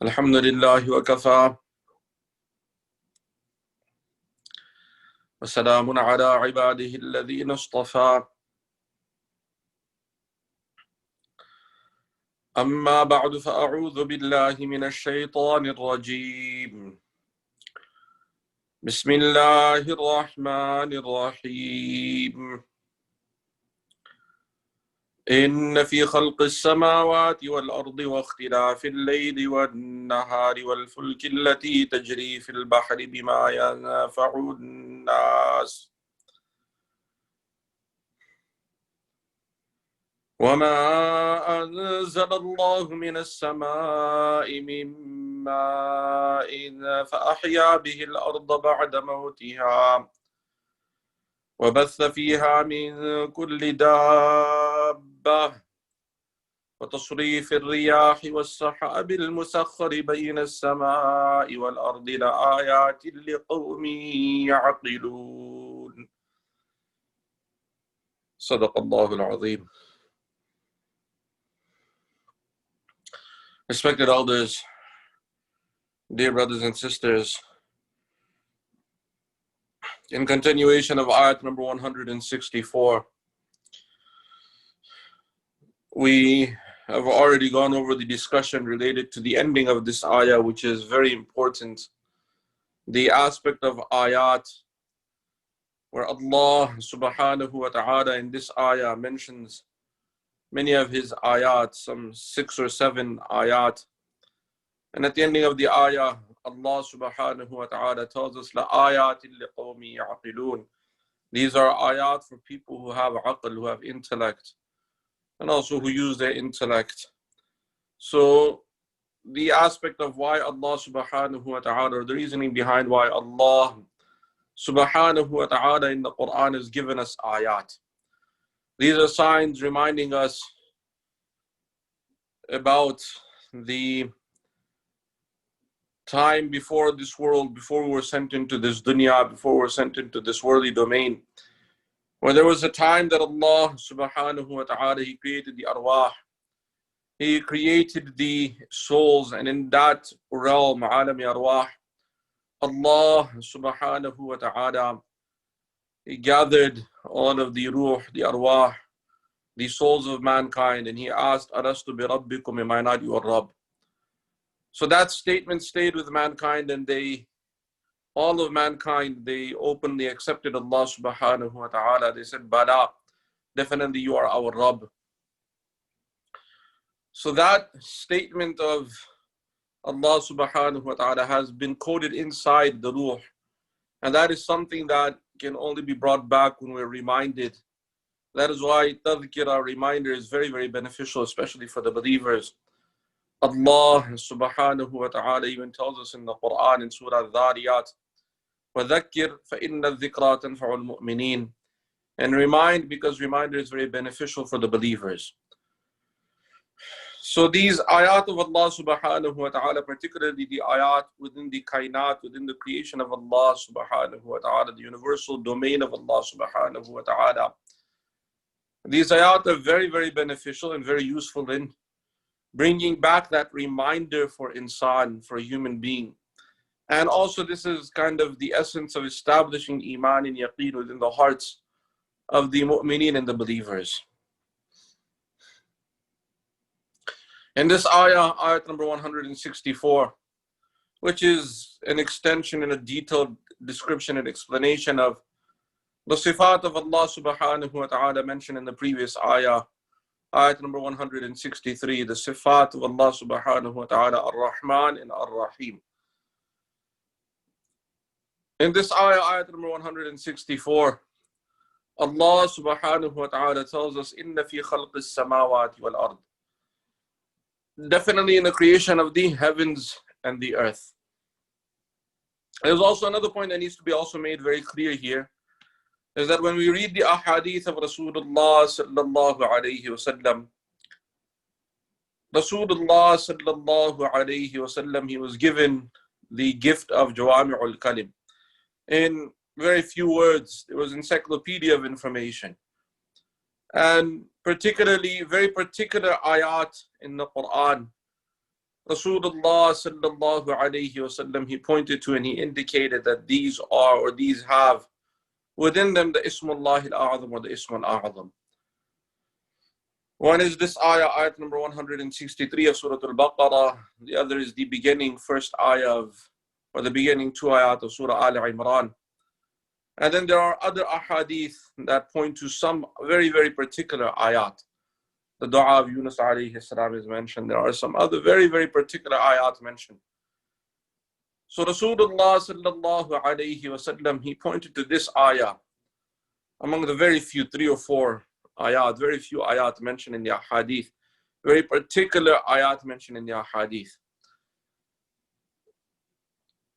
الحمد لله وكفى وسلام على عباده الذين اصطفى أما بعد فأعوذ بالله من الشيطان الرجيم بسم الله الرحمن الرحيم إن في خلق السماوات والأرض واختلاف الليل والنهار والفلك التي تجري في البحر بما ينفع الناس وما أنزل الله من السماء من ماء فأحيا به الأرض بعد موتها وبث فيها من كل دابة وتصريف الرياح والسحاب المسخر بين السماء والأرض لآيات لقوم يعقلون صدق الله العظيم. Respected elders, dear brothers and sisters, in continuation of ayat number 164, we have already gone over the discussion related to the ending of this ayah, which is very important. The aspect of ayat where Allah subhanahu wa ta'ala in this ayah mentions many of his ayat, some 6 or 7 ayat. And at the ending of the ayah, Allah subhanahu wa ta'ala tells us, لَآيَاتٍ لِقَوْمٍ يَعْقِلُونَ. These are ayat for people who have aql, who have intellect, and also who use their intellect. So the aspect of why Allah subhanahu wa ta'ala, or the reasoning behind why Allah subhanahu wa ta'ala in the Quran has given us ayat. These are signs reminding us about the time before this world, before we were sent into this dunya, before we were sent into this worldly domain, where there was a time that Allah subhanahu wa ta'ala, He created the arwah, He created the souls, and in that realm, alami arwah, Allah subhanahu wa ta'ala, He gathered all of the ruh, the arwah, the souls of mankind, and He asked, Arastu bi rabbikum, am I not your Rabb? So that statement stayed with mankind, and all of mankind, they openly accepted Allah subhanahu wa ta'ala. They said, Bala, definitely you are our Rabb. So that statement of Allah subhanahu wa ta'ala has been coded inside the ruh. And that is something that can only be brought back when we're reminded. That is why tadhkirah, reminder, is very, very beneficial, especially for the believers. Allah subhanahu wa ta'ala even tells us in the Quran in Surah Al-Dhariyat, وَذَكِّرْ فَإِنَّ الذِّكْرَى تَنْفَعُ الْمُؤْمِنِينَ. And remind, because reminder is very beneficial for the believers. So these ayat of Allah subhanahu wa ta'ala, particularly the ayat within the kainat, within the creation of Allah subhanahu wa ta'ala, the universal domain of Allah subhanahu wa ta'ala, these ayat are very, very beneficial and very useful in bringing back that reminder for insan, for a human being. And also this is kind of the essence of establishing iman and yaqeen within the hearts of the mu'mineen and the believers. In this ayah, ayat number 164, which is an extension and a detailed description and explanation of the sifat of Allah subhanahu wa ta'ala mentioned in the previous ayah, ayat number 163, the sifat of Allah subhanahu wa ta'ala, Ar-Rahman and Ar-Rahim. In this ayah, ayat number 164, Allah subhanahu wa ta'ala tells us, Inna fi khalqis samawati wal ard. Definitely in the creation of the heavens and the earth. There's also another point that needs to be also made very clear here, is that when we read the ahadith of Rasulullah sallallahu alayhi wasallam, Rasulullah sallallahu alayhi wasallam, he was given the gift of Jawami'ul Kalim. In very few words, there was encyclopedia of information. And particularly, very particular ayat in the Quran, Rasulullah sallallahu alayhi wasallam, he pointed to and he indicated that these are, or these have within them, the Ismullah al-A'zam or the Ism al-A'zam. One is this ayah, ayat number 163 of Surah Al-Baqarah. The other is the beginning first ayah of, or the beginning two ayat of Surah Al-Imran. And then there are other ahadith that point to some very, very particular ayat. The dua of Yunus alayhi salam is mentioned. There are some other very, very particular ayat mentioned. So Rasulullah sallallahu alayhi wasallam, he pointed to this ayah among the very few, 3 or 4 ayat, very few ayat mentioned in the ahadith, very particular ayat mentioned in the ahadith.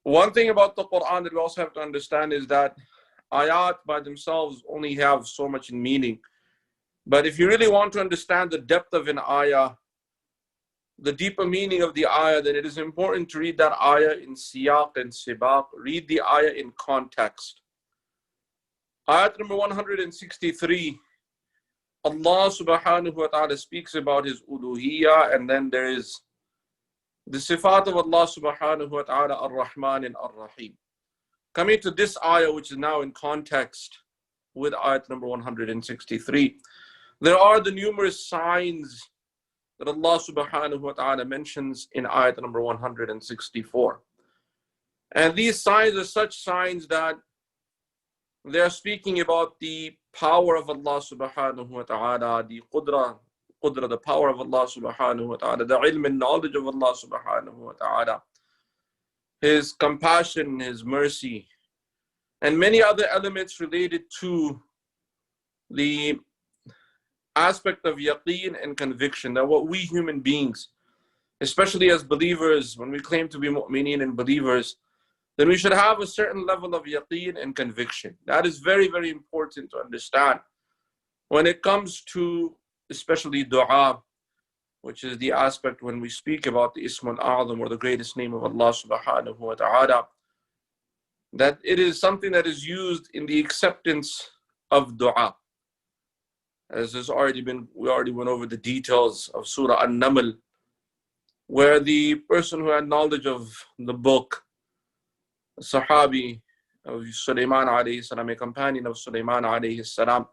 One thing about the Quran that we also have to understand is that ayat by themselves only have so much in meaning. But if you really want to understand the depth of an ayah, the deeper meaning of the ayah, then it is important to read that ayah in siyaq and sibaq. Read the ayah in context. Ayat number 163, Allah subhanahu wa ta'ala speaks about his uluhiyya, and then there is the sifat of Allah subhanahu wa ta'ala, ar-Rahman and ar-Rahim. Coming to this ayah, which is now in context with ayat number 163, there are the numerous signs that Allah subhanahu wa ta'ala mentions in ayat number 164. And these signs are such signs that they are speaking about the power of Allah subhanahu wa ta'ala, the qudra, the power of Allah subhanahu wa ta'ala, the ilm and knowledge of Allah subhanahu wa ta'ala, his compassion, his mercy, and many other elements related to the aspect of yaqeen and conviction. That what we human beings, especially as believers, when we claim to be mu'mineen and believers, then we should have a certain level of yaqeen and conviction. That is very, very important to understand when it comes to especially dua, which is the aspect when we speak about the Ism al-A'zam or the greatest name of Allah subhanahu wa ta'ala, that it is something that is used in the acceptance of dua. As has already been, we already went over the details of Surah An-Naml, where the person who had knowledge of the book, a Sahabi of Sulaiman alayhi salam, a companion of Sulaiman alayhi salam,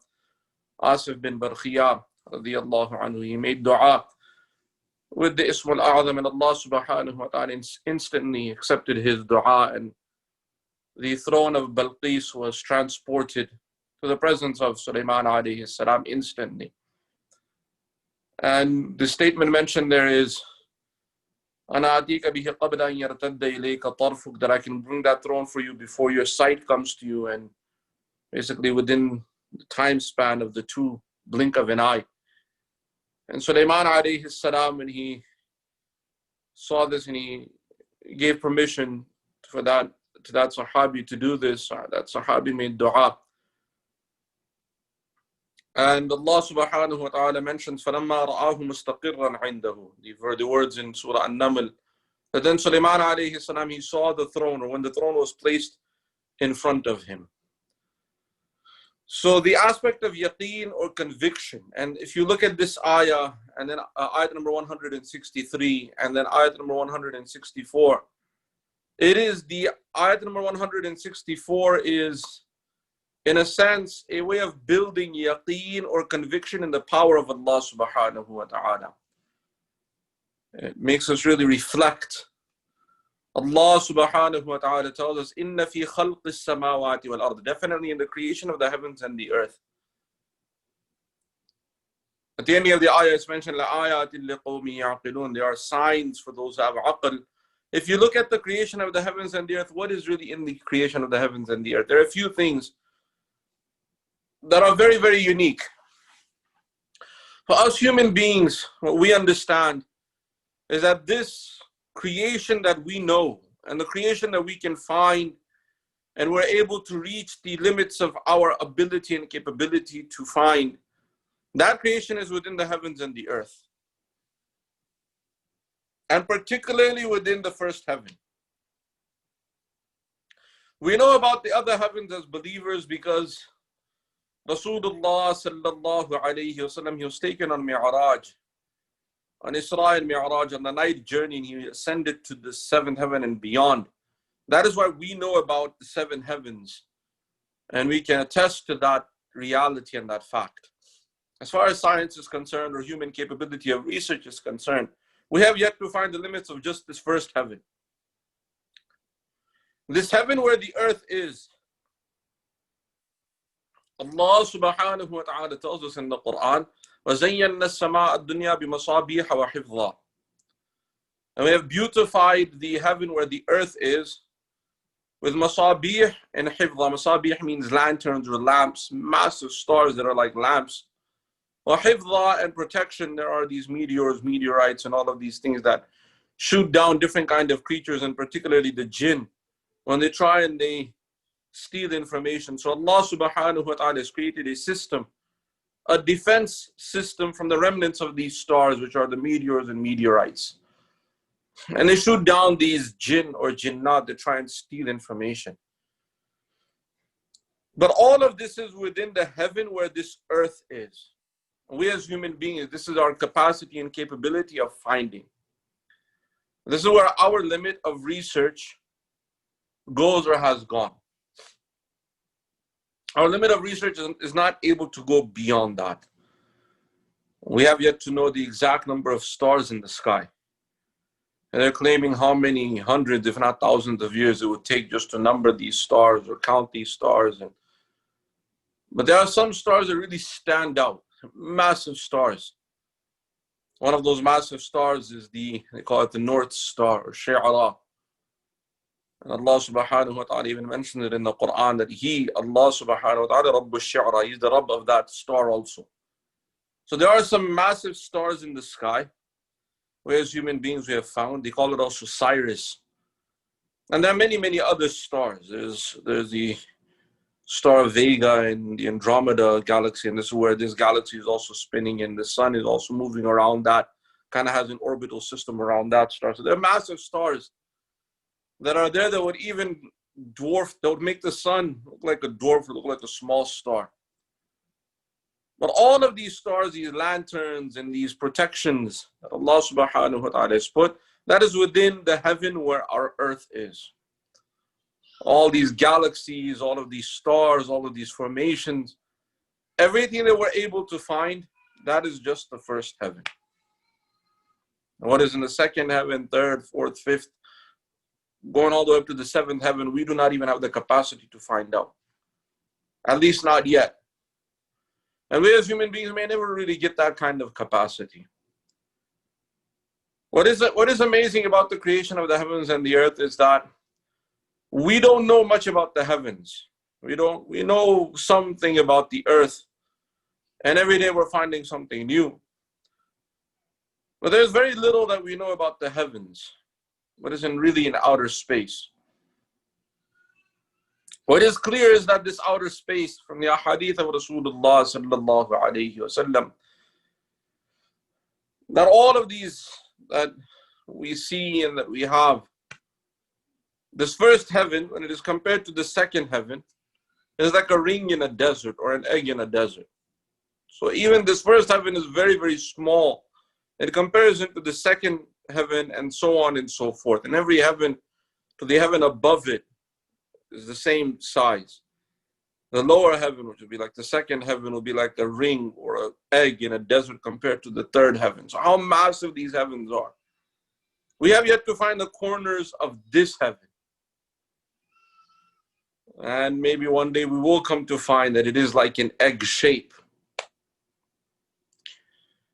Asif bin Barkhiyah radiyallahu anhu, he made dua with the Ism al-A'zam, and Allah subhanahu wa ta'ala instantly accepted his dua, and the throne of Balqis was transported to the presence of Sulaiman alayhi salam instantly. And the statement mentioned there is, that I can bring that throne for you before your sight comes to you, and basically within the time span of the 2 blink of an eye. And Sulaiman alayhi salam, when he saw this and he gave permission for that, to that Sahabi to do this, that Sahabi made dua. And Allah subhanahu wa ta'ala mentions, فَلَمَّا رَآهُ مُسْتَقِرًّا عِنْدَهُ, the words in Surah An-Naml, that then Sulaiman alayhi salam, he saw the throne, or when the throne was placed in front of him. So the aspect of yaqeen or conviction, and if you look at this ayah, and then ayat number 163, and then ayat number 164, it is the ayat number 164 is, in a sense, a way of building yaqeen or conviction in the power of Allah subhanahu wa ta'ala. It makes us really reflect. Allah subhanahu wa ta'ala tells us, Inna fi khalqis samawati wal ard, definitely in the creation of the heavens and the earth. At the end of the ayah, it's mentioned, لَآيَاتٍ لِقَوْمٍ يَعْقِلُونَ, there are signs for those who have aql. If you look at the creation of the heavens and the earth, what is really in the creation of the heavens and the earth? There are a few things that are very, very unique. For us human beings, what we understand is that this creation that we know and the creation that we can find, and we're able to reach the limits of our ability and capability to find, that creation is within the heavens and the earth. And particularly within the first heaven. We know about the other heavens as believers because Rasulullah sallallahu alayhi wasallam, he was taken on Mi'raj. on Isra and Mi'raj, on the night journey, and he ascended to the seventh heaven and beyond. That is why we know about the seven heavens, and we can attest to that reality and that fact. As far as science is concerned, or human capability of research is concerned, we have yet to find the limits of just this first heaven. This heaven where the earth is, Allah subhanahu wa ta'ala tells us in the Quran, وَزَيَّنَّا السَّمَاءَ الدُّنْيَا بِمَصَابِيحَ وَحِفْظًا. And we have beautified the heaven where the earth is with masabih and hifdha. Masabih means lanterns or lamps, massive stars that are like lamps. Wa hifdha, and protection, there are these meteors, meteorites, and all of these things that shoot down different kind of creatures, and particularly the jinn, when they try and they steal information. So Allah subhanahu wa ta'ala has created a system, a defense system from the remnants of these stars, which are the meteors and meteorites. And they shoot down these jinn or jinnat that try and steal information. But all of this is within the heaven where this earth is. We as human beings, this is our capacity and capability of finding. This is where our limit of research goes or has gone. Our limit of research is not able to go beyond that. We have yet to know the exact number of stars in the sky. And they're claiming how many hundreds, if not thousands of years it would take just to number these stars or count these stars. But there are some stars that really stand out, massive stars. One of those massive stars is they call it the North Star, or Shi'ara. And Allah subhanahu wa ta'ala even mentioned it in the Quran that Allah subhanahu wa ta'ala, Rabbu Shi'ara, He's the Rabb of that star also. So there are some massive stars in the sky, where as human beings we have found. They call it also Sirius. And there are many, many other stars. There's the star Vega in the Andromeda galaxy, and this is where this galaxy is also spinning, and the sun is also moving around that, kind of has an orbital system around that star. So there are massive stars that are there that would even dwarf, that would make the sun look like a dwarf, look like a small star. But all of these stars, these lanterns and these protections that Allah subhanahu wa ta'ala has put, that is within the heaven where our earth is. All these galaxies, all of these stars, all of these formations, everything that we're able to find, that is just the first heaven. And what is in the second heaven, third, fourth, fifth, going all the way up to the seventh heaven, we do not even have the capacity to find out. At least not yet. And we as human beings may never really get that kind of capacity. What is amazing about the creation of the heavens and the earth is that we don't know much about the heavens. We know something about the earth, and every day we're finding something new. But there's very little that we know about the heavens, what is really in outer space. What is clear is that this outer space, from the ahadith of Rasulullah sallallahu alayhi wasallam, that all of these that we see and that we have, this first heaven, when it is compared to the second heaven, is like a ring in a desert or an egg in a desert. So even this first heaven is very, very small in comparison to the second heaven, and so on and so forth. And every heaven to the heaven above it is the same size. The lower heaven, which would be like the second heaven, will be like a ring or an egg in a desert compared to the third heaven. So how massive these heavens are. We have yet to find the corners of this heaven. And maybe one day we will come to find that it is like an egg shape.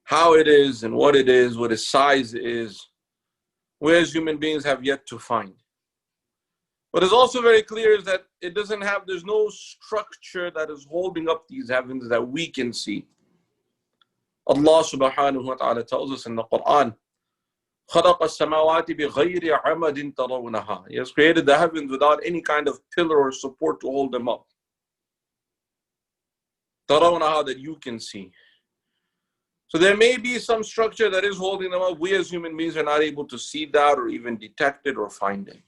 How it is and what its size is, we as human beings have yet to find. What is also very clear is that there's no structure that is holding up these heavens that we can see. Allah subhanahu wa ta'ala tells us in the Quran, خَلَقَ السَّمَاوَاتِ بِغَيْرِ عَمَدٍ تَرَوْنَهَا. He has created the heavens without any kind of pillar or support to hold them up. تَرَوْنَهَا, that you can see. So there may be some structure that is holding them up. We as human beings are not able to see that or even detect it or find it.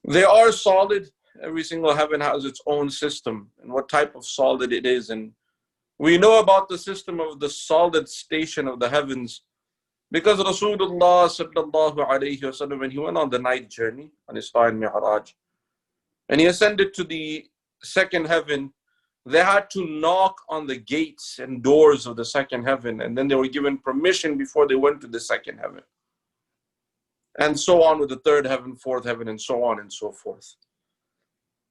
They are solid. Every single heaven has its own system and what type of solid it is and We know about the system of the solid station of the heavens because Rasulullah sallallahu alayhi wasallam, when he went on the night journey on Isra and Mi'raj, and he ascended to the second heaven, they had to knock on the gates and doors of the second heaven, and then they were given permission before they went to the second heaven. And so on with the third heaven, fourth heaven, and so on and so forth.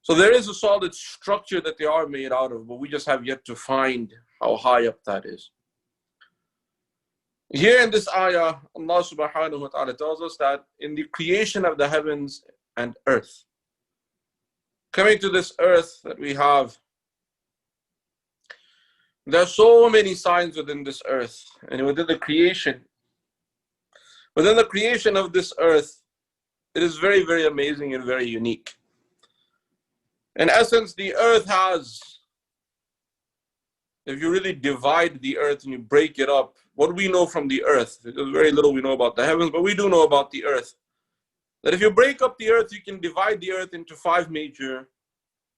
So there is a solid structure that they are made out of, but we just have yet to find how high up that is. Here in this ayah, Allah subhanahu wa ta'ala tells us that in the creation of the heavens and earth, coming to this earth that we have, there are so many signs within this earth, and within the creation of this earth, it is very, very amazing and very unique. In essence, the earth has, if you really divide the earth and you break it up, what we know from the earth, there's very little we know about the heavens, but we do know about the earth, that if you break up the earth, you can divide the earth into 5 major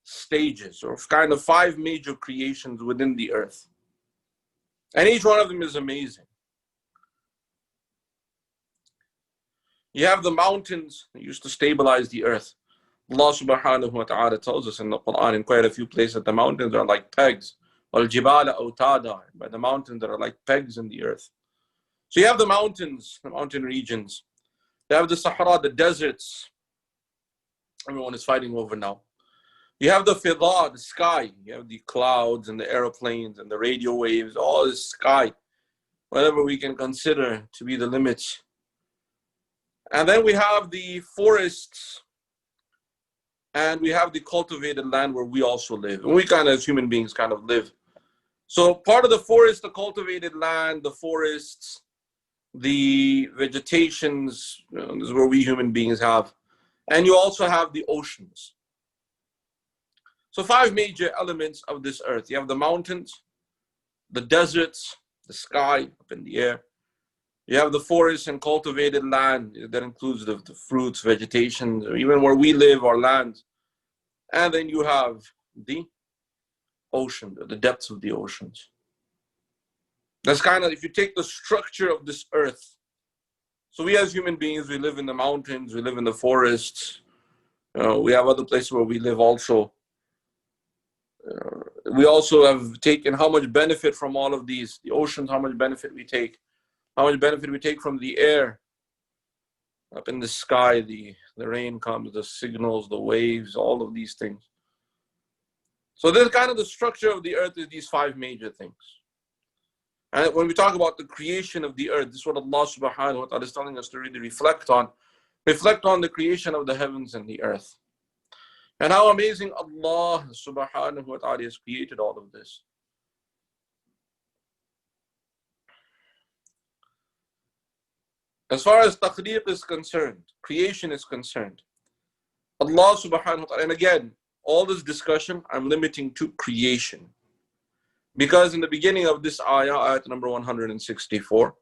stages, or kind of 5 major creations within the earth. And each one of them is amazing. You have the mountains that used to stabilize the earth. Allah subhanahu wa ta'ala tells us in the Quran in quite a few places that the mountains are like pegs. وَالْجِبَالَ أَوْتَادًا, by the mountains that are like pegs in the earth. So you have the mountains, the mountain regions. You have the Sahara, the deserts. Everyone is fighting over now. You have the fida, the sky. You have the clouds and the aeroplanes and the radio waves, all the sky, whatever we can consider to be the limits. And then we have the forests, and we have the cultivated land where we also live. And we kind of, as human beings, kind of live. So part of the forest, the cultivated land, the forests, the vegetations, this is where we human beings have. And you also have the oceans. So 5 major elements of this earth. You have the mountains, the deserts, the sky up in the air. You have the forest and cultivated land. That includes the fruits, vegetation, even where we live, our lands. And then you have the ocean, the depths of the oceans. That's kind of, if you take the structure of this earth. So we as human beings, we live in the mountains, we live in the forests. We have other places where we live also. We also have taken how much benefit from all of these. The oceans, how much benefit we take. How much benefit we take from the air. Up in the sky, the rain comes, the signals, the waves, all of these things. So this kind of the structure of the earth is these 5 major things. And when we talk about the creation of the earth, this is what Allah subhanahu wa ta'ala is telling us to really reflect on. Reflect on the creation of the heavens and the earth. And how amazing Allah subhanahu wa ta'ala has created all of this. As far as takhliq is concerned, creation is concerned, Allah subhanahu wa ta'ala, and again, all this discussion I'm limiting to creation. Because in the beginning of this ayah, ayat number 164,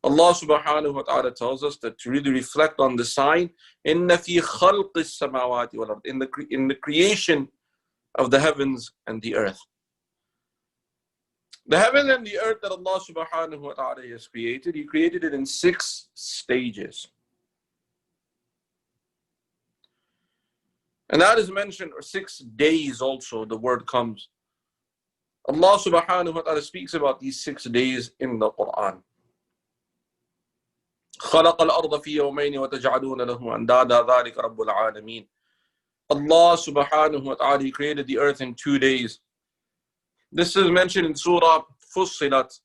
Allah subhanahu wa ta'ala tells us that to really reflect on the sign, إِنَّ فِي خَلْقِ السَّمَاوَاتِ وَالْأَرْضِ, in the creation of the heavens and the earth. The heaven and the earth that Allah subhanahu wa ta'ala has created, He created it in 6 stages. And that is mentioned, or 6 days also, the word comes. Allah subhanahu wa ta'ala speaks about these 6 days in the Quran. خَلَقَ الْأَرْضَ فِي يَوْمَيْنِ وَتَجْعَلُونَ لَهُ أَنْدَادًا ذَلِكَ رَبُّ الْعَالَمِينَ. Allah subhanahu wa ta'ala, He created the earth in 2 days. This is mentioned in Surah Fussilat.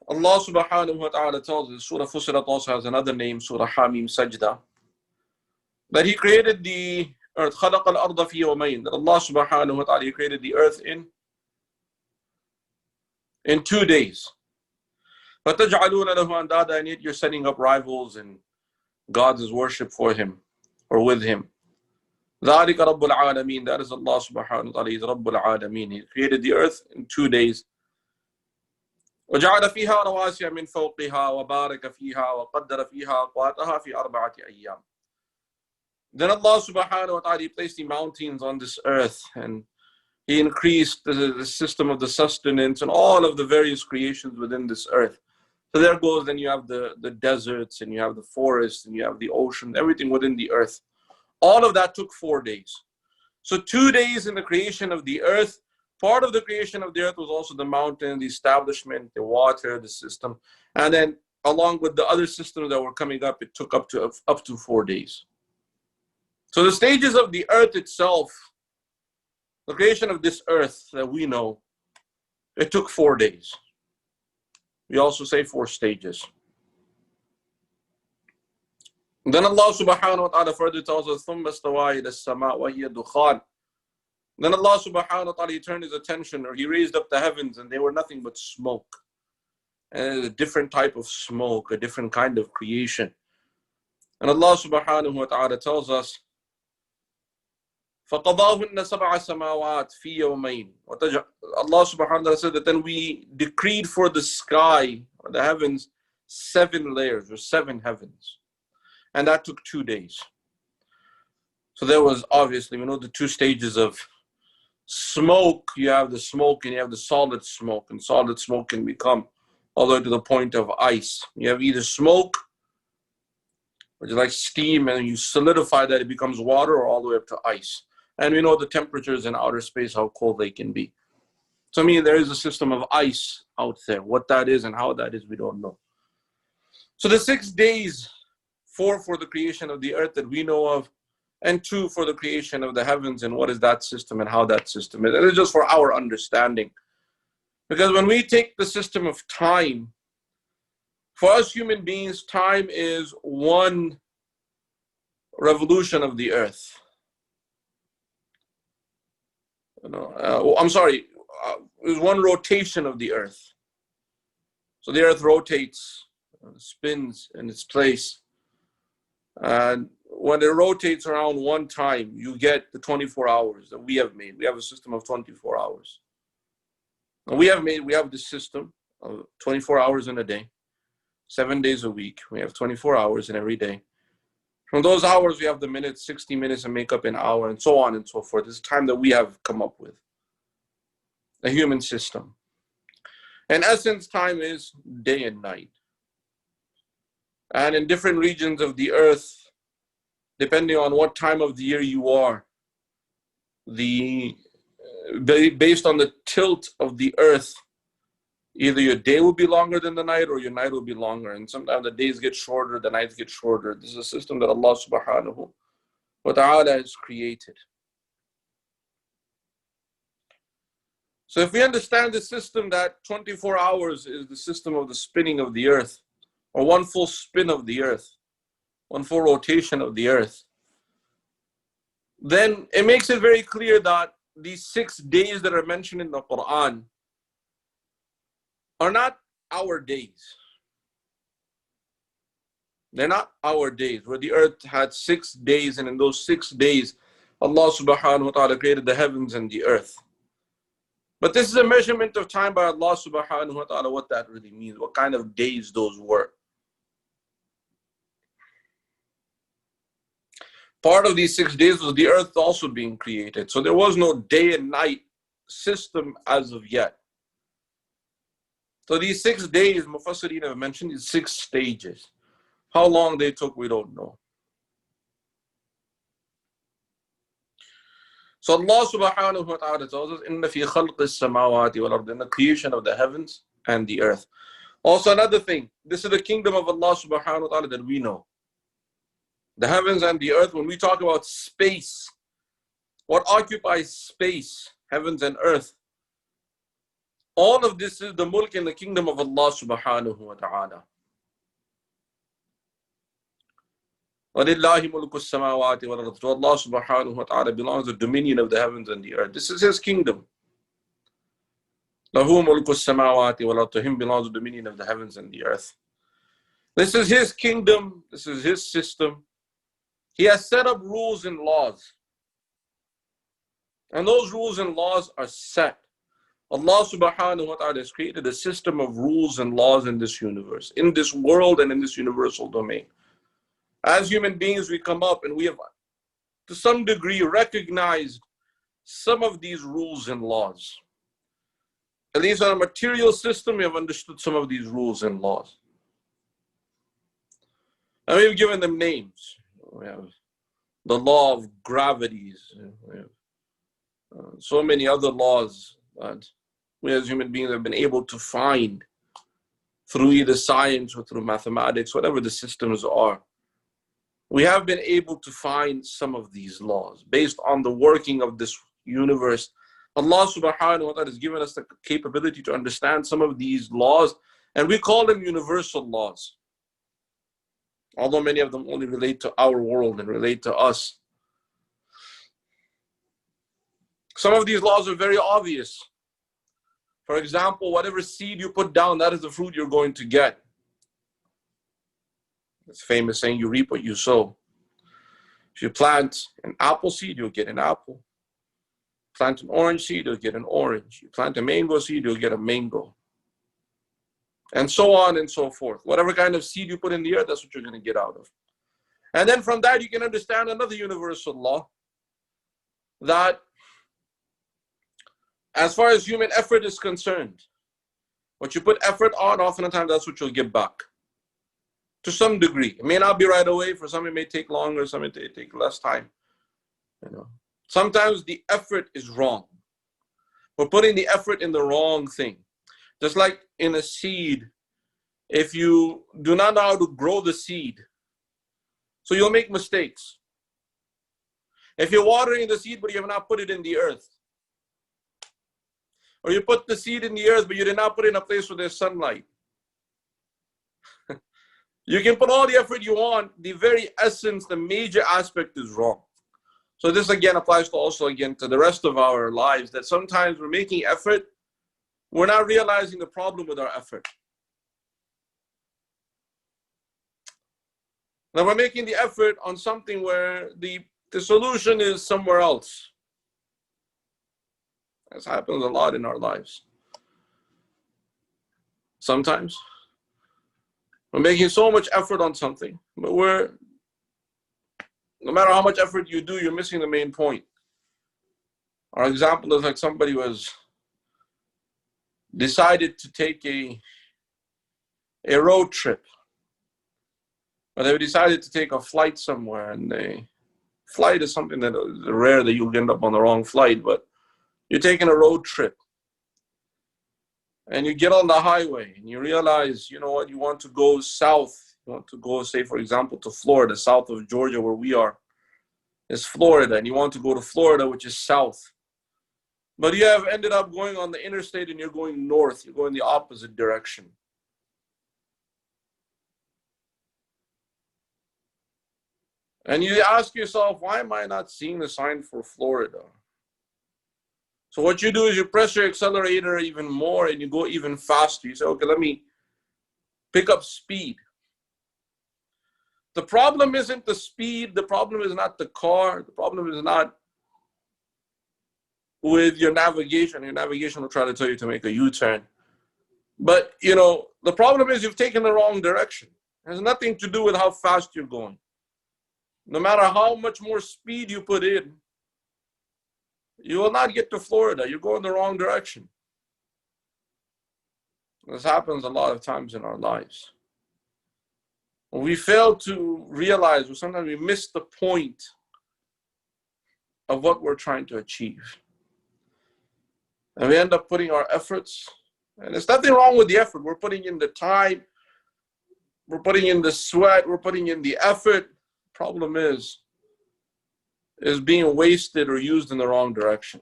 Allah subhanahu wa ta'ala tells us, Surah Fussilat also has another name, Surah Hamim Sajda, that He created the earth. خَلَقَ الْأَرْضَ فِي يَوْمَيْنِ, that Allah subhanahu wa ta'ala, He created the earth in 2 days. فَتَجْعَلُونَ لَهُ أَنْدَادًا, and yet you're setting up rivals and gods' worship for Him or with Him. ذَلِكَ رَبُّ الْعَالَمِينَ, that is Allah subhanahu wa ta'ala, He is رَبُّ الْعَالَمِينَ. He created the earth in 2 days. وَجَعَلَ فِيهَا رَوَاسِيَ مِنْ فَوْقِهَا وَبَارَكَ فِيهَا وَقَدَّرَ فِيهَا أَقْوَاتَهَا فِي 4 أَيَّامٍ. Then Allah subhanahu wa ta'ala, He placed the mountains on this earth, and He increased the system of the sustenance and all of the various creations within this earth. So there goes, then you have the deserts, and you have the forests, and you have the ocean, everything within the earth. All of that took 4 days. So 2 days in the creation of the earth. Part of the creation of the earth was also the mountain, the establishment, the water, the system. And then along with the other systems that were coming up, it took up to 4 days. So the stages of the earth itself, the creation of this earth that we know, it took 4 days. We also say 4 stages. And then Allah subhanahu wa ta'ala further tells us, ثُمَّ اسْتَوَى إِلَى السَّمَاءِ وَهِيَ دُخَانٌ. Then Allah subhanahu wa ta'ala, He turned His attention, or He raised up the heavens, and they were nothing but smoke. And a different type of smoke, a different kind of creation. And Allah subhanahu wa ta'ala tells us, فَقَضَاهُنَّ سَبْعَ سَمَاوَاتٍ فِي يَوْمَيْنِ. Allah subhanahu wa ta'ala said that then we decreed for the sky, or the heavens, 7 layers, or 7 heavens. And that took 2 days. So there was, obviously, we know the 2 stages of smoke. You have the smoke and you have the solid smoke. And solid smoke can become all the way to the point of ice. You have either smoke, which is like steam, and you solidify that it becomes water, or all the way up to ice. And we know the temperatures in outer space, how cold they can be. So I mean, there is a system of ice out there. What that is and how that is, we don't know. So the 6 days, 4 for the creation of the earth that we know of, and 2 for the creation of the heavens, and what is that system and how that system is. And it's just for our understanding. Because when we take the system of time, for us human beings, time is one revolution of the earth. Is one rotation of the earth. So the earth rotates, spins in its place. And when it rotates around one time, you get the 24 hours that we have made. We have a system of 24 hours. And we have this system of 24 hours in a day, 7 days a week. We have 24 hours in every day. From those hours, we have the minutes, 60 minutes, and make up an hour, and so on and so forth. This is time that we have come up with, a human system. In essence, time is day and night. And in different regions of the earth, depending on what time of the year you are, based on the tilt of the earth, either your day will be longer than the night, or your night will be longer. And sometimes the days get shorter, the nights get shorter. This is a system that Allah subhanahu wa ta'ala has created. So if we understand the system that 24 hours is the system of the spinning of the earth, or one full spin of the earth, one full rotation of the earth, then it makes it very clear that these 6 days that are mentioned in the Quran are not our days. They're not our days, where the earth had 6 days, and in those 6 days, Allah subhanahu wa ta'ala created the heavens and the earth. But this is a measurement of time by Allah subhanahu wa ta'ala, what that really means, what kind of days those were. Part of these 6 days was the earth also being created. So there was no day and night system as of yet. So these 6 days, Mufassireen have mentioned these 6 stages. How long they took, we don't know. So Allah subhanahu wa ta'ala tells us, إِنَّ فِي خَلْقِ السَّمَاوَاتِ وَالْأَرْضِ, in the creation of the heavens and the earth. Also another thing, this is the kingdom of Allah subhanahu wa ta'ala that we know. The heavens and the earth, when we talk about space, what occupies space, heavens and earth, all of this is the mulk and the kingdom of Allah subhanahu wa ta'ala. وَلِلَّهِ مُلْكُ السَّمَاوَاتِ وَالْأَرْضِ. To Allah subhanahu wa ta'ala belongs the dominion of the heavens and the earth. This is His kingdom. لَهُ مُلْكُ السَّمَاوَاتِ وَالْأَرْضِ. To Him belongs the dominion of the heavens and the earth. This is His kingdom. This is His system. He has set up rules and laws. And those rules and laws are set. Allah subhanahu wa ta'ala has created a system of rules and laws in this universe, in this world and in this universal domain. As human beings, we come up and we have, to some degree, recognized some of these rules and laws. At least on a material system, we have understood some of these rules and laws. And we've given them names. We have the law of gravities. We have so many other laws that we as human beings have been able to find through either science or through mathematics, whatever the systems are. We have been able to find some of these laws based on the working of this universe. Allah subhanahu wa ta'ala has given us the capability to understand some of these laws, and we call them universal laws. Although many of them only relate to our world and relate to us. Some of these laws are very obvious. For example, whatever seed you put down, that is the fruit you're going to get. It's famous saying, you reap what you sow. If you plant an apple seed, you'll get an apple. Plant an orange seed, you'll get an orange. You plant a mango seed, you'll get a mango. And so on and so forth. Whatever kind of seed you put in the earth, that's what you're going to get out of. And then from that, you can understand another universal law, that as far as human effort is concerned, what you put effort on, oftentimes that's what you'll get back. To some degree. It may not be right away. For some, it may take longer. Some, it may take less time. Sometimes the effort is wrong. We're putting the effort in the wrong thing. Just like in a seed, if you do not know how to grow the seed, so you'll make mistakes. If you're watering the seed, but you have not put it in the earth, or you put the seed in the earth, but you did not put it in a place where there's sunlight, you can put all the effort you want. The very essence, the major aspect is wrong. So this again applies to also again to the rest of our lives, that sometimes we're making effort, we're not realizing the problem with our effort. Now we're making the effort on something where the solution is somewhere else. This happens a lot in our lives. Sometimes we're making so much effort on something, but no matter how much effort you do, you're missing the main point. Our example is like somebody was decided to take a road trip. But they decided to take a flight somewhere, and the flight is something that is rare that you'll end up on the wrong flight, but you're taking a road trip. And you get on the highway and you realize, you know what, you want to go south. You want to go, say, for example, to Florida, south of Georgia, where we are, is Florida. And you want to go to Florida, which is south. But you have ended up going on the interstate and you're going north. You're going the opposite direction. And you ask yourself, why am I not seeing the sign for Florida? So what you do is you press your accelerator even more and you go even faster. You say, okay, let me pick up speed. The problem isn't the speed. The problem is not the car. The problem is not with your navigation. Your navigation will try to tell you to make a U-turn. But, the problem is you've taken the wrong direction. It has nothing to do with how fast you're going. No matter how much more speed you put in, you will not get to Florida. You're going the wrong direction. This happens a lot of times in our lives. When we fail to realize, or sometimes we miss the point of what we're trying to achieve. And we end up putting our efforts, and there's nothing wrong with the effort. We're putting in the time, we're putting in the sweat, we're putting in the effort. Problem is being wasted or used in the wrong direction.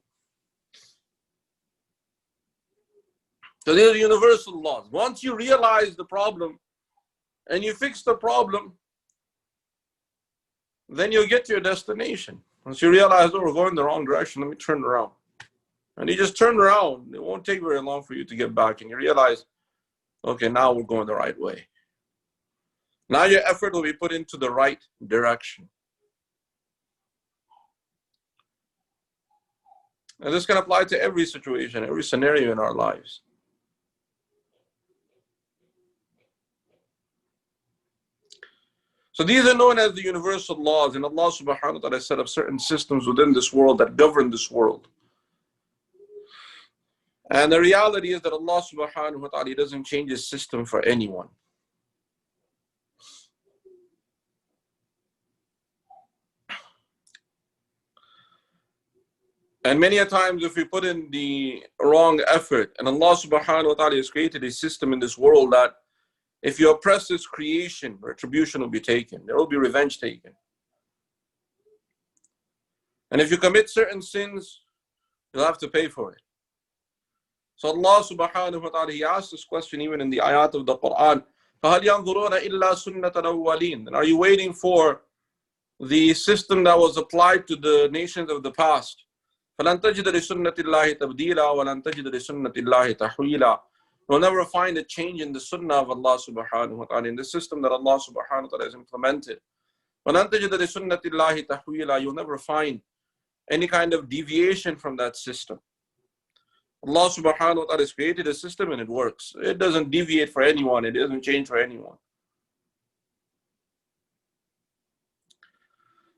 So these are universal laws. Once you realize the problem and you fix the problem, then you'll get to your destination. Once you realize, oh, we're going the wrong direction, let me turn around. And you just turn around. It won't take very long for you to get back. And you realize, okay, now we're going the right way. Now your effort will be put into the right direction. And this can apply to every situation, every scenario in our lives. So So these are known as the universal laws, and Allah subhanahu wa ta'ala set up certain systems within this world that govern this world. And the reality is that Allah subhanahu wa ta'ala doesn't change his system for anyone. And many a times if we put in the wrong effort, and Allah subhanahu wa ta'ala has created a system in this world that if you oppress this creation, retribution will be taken. There will be revenge taken. And if you commit certain sins, you'll have to pay for it. So Allah subhanahu wa ta'ala, He asked this question even in the ayat of the Quran. فَهَلْ يَنْظُرُونَ إِلَّا سُنَّةَ الْأَوَّلِينَ. And are you waiting for the system that was applied to the nations of the past? فَلَنْ تَجِدَ لِسُنَّةِ اللَّهِ تَبْدِيلًا وَلَنْ تَجِدَ لِسُنَّةِ اللَّهِ تَحْوِيلًا. You'll never find a change in the sunnah of Allah subhanahu wa ta'ala, in the system that Allah subhanahu wa ta'ala has implemented. وَلَنْ تَجِدَ لِسُنَّةِ اللَّهِ تَحْوِيلًا. You'll never find any kind of deviation from that system. Allah subhanahu wa ta'ala has created a system and it works. It doesn't deviate for anyone. It doesn't change for anyone.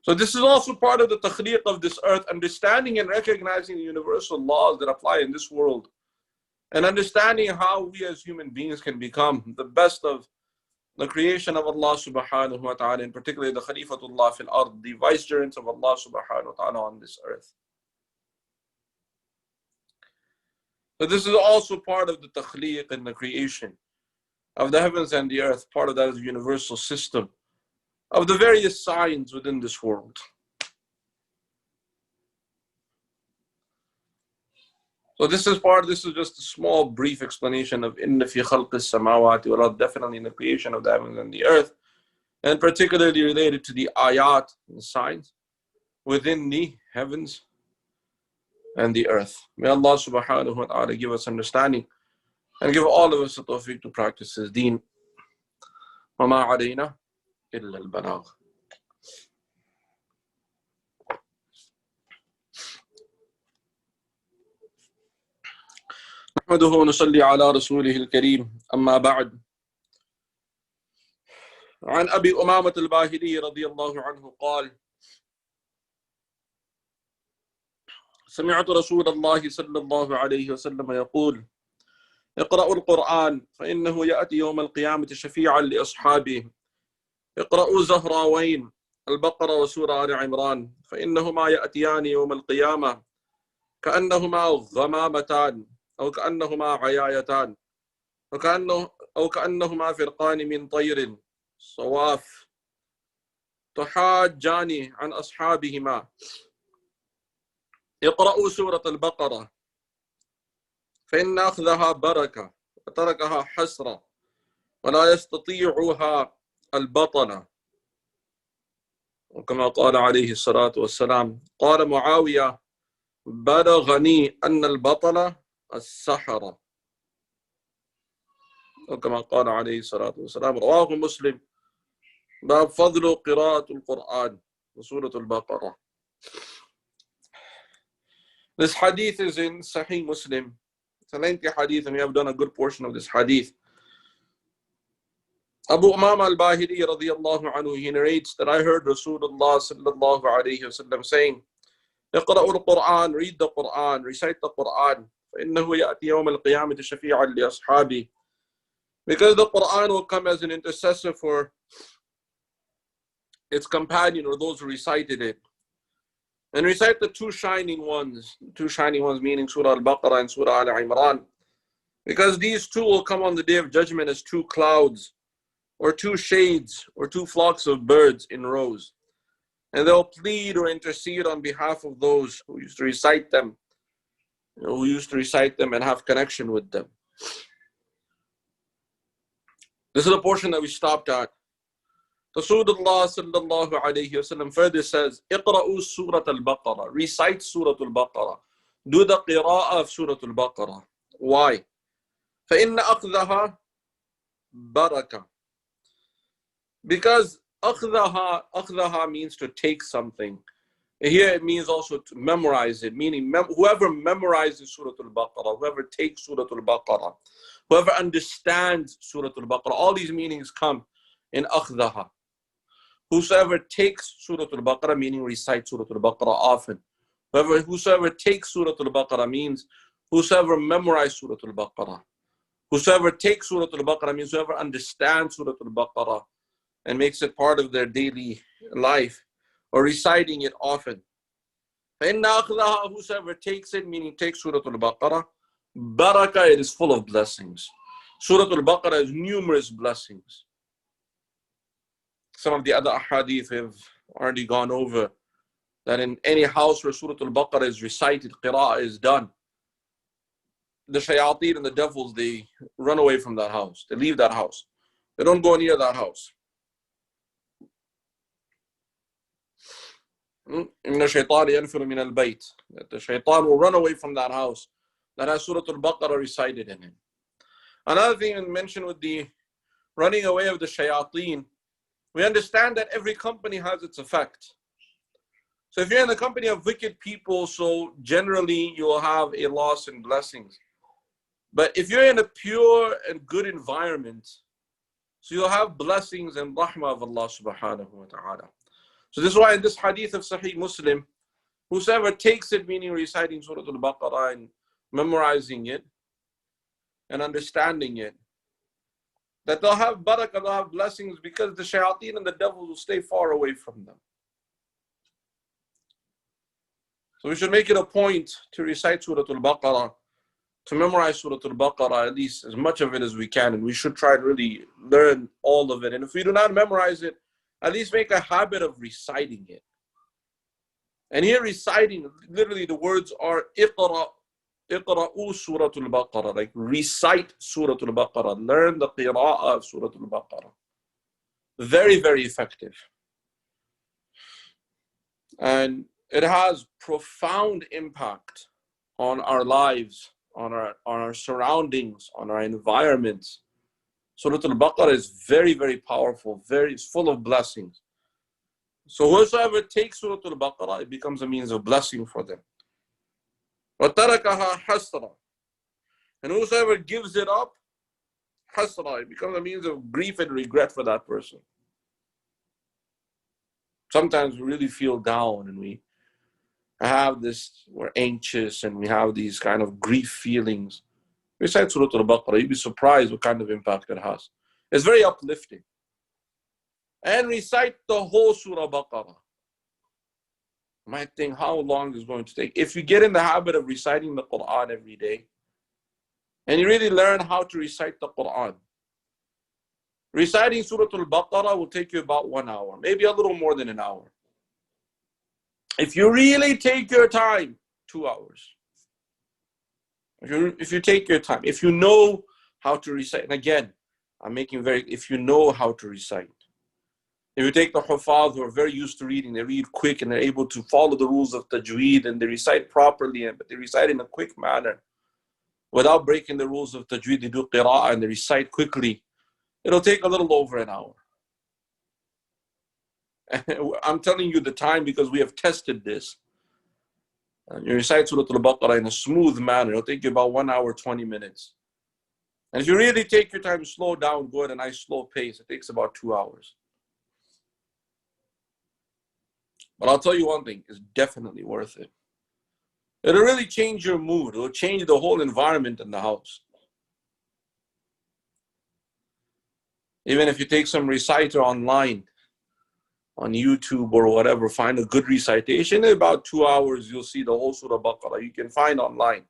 So this is also part of the takhliq of this earth, understanding and recognizing the universal laws that apply in this world, and understanding how we as human beings can become the best of the creation of Allah subhanahu wa ta'ala, and particularly the Khalifatullah fil ard, the vicegerents of Allah subhanahu wa ta'ala on this earth. So this is also part of the takhliq and the creation of the heavens and the earth. Part of that is the universal system of the various signs within this world. So this is just a small brief explanation of إِنَّ فِي خَلْقِ السَّمَاوَاتِ وَالْأَرْضِ, definitely in the creation of the heavens and the earth, and particularly related to the ayat and signs within the heavens and the earth. May Allah subhanahu wa ta'ala give us understanding and give all of us the tawfiq to practice His deen. وَمَا عَلَيْنَا إِلَّا الْبَلَاغُ. نحمده ونصلي على رسوله الكريم أما بعد. عن أبي أمامة الباهلي رضي الله عنه قال: سمعت رسول الله صلى الله عليه وسلم يقول: اقرأوا القرآن فإنه يأتي يوم القيامة شفيعا لأصحابه. اقرأوا زهراوين، البقرة وسورة آل عمران، فإنهما يأتيان يوم القيامة كأنهما غمامتان أو كأنهما عيايتان أو كأنهما فرقان من طير صواف تحاجان عن أصحابهما. اقرأوا سورة البقرة فإن أخذها بركة وتركها حسرة ولا يستطيعها البطلة، وكما قال عليه الصلاة والسلام. قال معاوية: بلغني أن البطلة السحرة، وكما قال عليه الصلاة والسلام. رواه مسلم. باب فضل قراءة القرآن وسورة البقرة. This hadith is in Sahih Muslim. It's a lengthy hadith and we have done a good portion of this hadith. Abu Umama al-Bahili radiyallahu anhu, he narrates that I heard Rasulullah sallallahu alayhi wa sallam saying, اقرأوا القرآن, read the Quran, recite the Quran, فإنه يأتي يوم القيامة شفيعا لأصحابه. Because the Quran will come as an intercessor for its companion or those who recited it. And recite the two shining ones meaning Surah Al-Baqarah and Surah Al-Imran. Because these two will come on the day of judgment as two clouds or two shades or two flocks of birds in rows. And they'll plead or intercede on behalf of those who used to recite them, and have connection with them. This is the portion that we stopped at. Rasulullah sallallahu alayhi wasallam further says, اقرأوا سورة البقرة, recite Surah Al-Baqarah. Do the qira'ah of Surah Al-Baqarah. Why? فإن أخذها بركة. Because أخذها means to take something. Here it means also to memorize it, meaning whoever memorizes Surah Al-Baqarah, whoever takes Surah Al-Baqarah, whoever understands Surah Al-Baqarah, all these meanings come in أخذها. Whosoever takes Surah Al-Baqarah, meaning recites Surah Al-Baqarah often. Whosoever takes Surah Al-Baqarah means whosoever memorizes Surah Al-Baqarah. Whosoever takes Surah Al-Baqarah means whoever understands Surah Al-Baqarah and makes it part of their daily life or reciting it often. Whosoever takes it, meaning takes Surah Al-Baqarah, barakah, it is full of blessings. Surah Al-Baqarah has numerous blessings. Some of the other ahadith have already gone over that in any house where Surah Al-Baqarah is recited, qira'ah is done, the shayateen and the devils, they run away from that house. They leave that house. They don't go near that house. The shaitan will run away from that house that has Surah Al-Baqarah recited in it. Another thing I mentioned with the running away of the shayateen, we understand that every company has its effect. So if you're in the company of wicked people, so generally you will have a loss in blessings. But if you're in a pure and good environment, so you'll have blessings and rahmah of Allah subhanahu wa ta'ala. So this is why in this hadith of Sahih Muslim, whosoever takes it, meaning reciting Surah Al-Baqarah and memorizing it and understanding it, that they'll have barakah, they'll have blessings because the shayateen and the devils will stay far away from them. So we should make it a point to recite Surah Al-Baqarah, to memorize Surah Al-Baqarah, at least as much of it as we can, and we should try to really learn all of it. And if we do not memorize it, at least make a habit of reciting it. And here reciting, literally the words are iqra'u Surah Al-Baqarah, like recite Surah Al-Baqarah, learn the qira'ah of Surah Al-Baqarah. Very, very effective. And it has profound impact on our lives, on our surroundings, on our environments. Surah Al-Baqarah is very, very powerful, it's full of blessings. So whosoever takes Surah Al-Baqarah, it becomes a means of blessing for them. وَتَرَكَهَا حَسْرًا. And whosoever gives it up, hasra, it becomes a means of grief and regret for that person. Sometimes we really feel down and we have this, we're anxious and we have these kind of grief feelings. Recite Surah Al-Baqarah, you'd be surprised what kind of impact it has. It's very uplifting. And recite the whole Surah Al-Baqarah. You might think how long is going to take. If you get in the habit of reciting the Quran every day, and you really learn how to recite the Quran, reciting Surah Al-Baqarah will take you about 1 hour, maybe a little more than an hour. If you really take your time, 2 hours. If you take your time, if you know how to recite, and again, if you know how to recite. If you take the Hufaz who are very used to reading, they read quick and they're able to follow the rules of Tajweed and they recite properly, but they recite in a quick manner. Without breaking the rules of Tajweed, they do qira'ah and they recite quickly. It'll take a little over an hour. I'm telling you the time because we have tested this. You recite Surah Al-Baqarah in a smooth manner. It'll take you about 1 hour, 20 minutes. And if you really take your time, slow down, go at a nice slow pace, it takes about 2 hours. But I'll tell you one thing, it's definitely worth it. It'll really change your mood. It'll change the whole environment in the house. Even if you take some reciter online, on YouTube or whatever, find a good recitation, in about 2 hours, you'll see the whole Surah Baqarah. You can find online.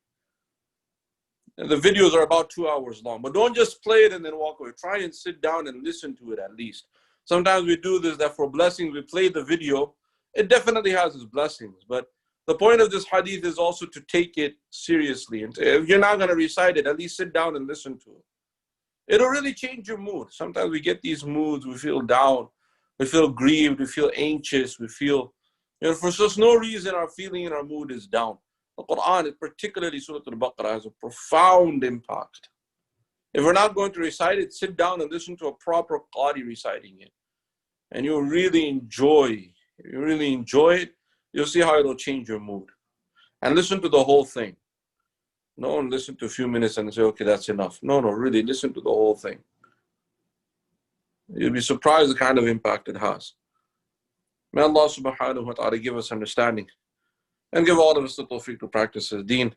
And the videos are about 2 hours long. But don't just play it and then walk away. Try and sit down and listen to it at least. Sometimes we do this, that for blessings, we play the video. It definitely has its blessings. But the point of this hadith is also to take it seriously. And if you're not going to recite it, at least sit down and listen to it. It'll really change your mood. Sometimes we get these moods, we feel down, we feel grieved, we feel anxious, we feel, for just no reason our feeling and our mood is down. The Quran, particularly Surah Al-Baqarah, has a profound impact. If we're not going to recite it, sit down and listen to a proper qari reciting it. And you'll really enjoy it, you'll see how it'll change your mood. And listen to the whole thing. Don't listen to a few minutes and say, okay, that's enough. No, really listen to the whole thing. You'll be surprised the kind of impact it has. May Allah subhanahu wa ta'ala give us understanding and give all of us the tawfiq to practice His deen.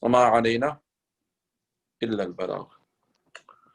وَمَا عَلَيْنَا إِلَّا الْبَلَاغُ.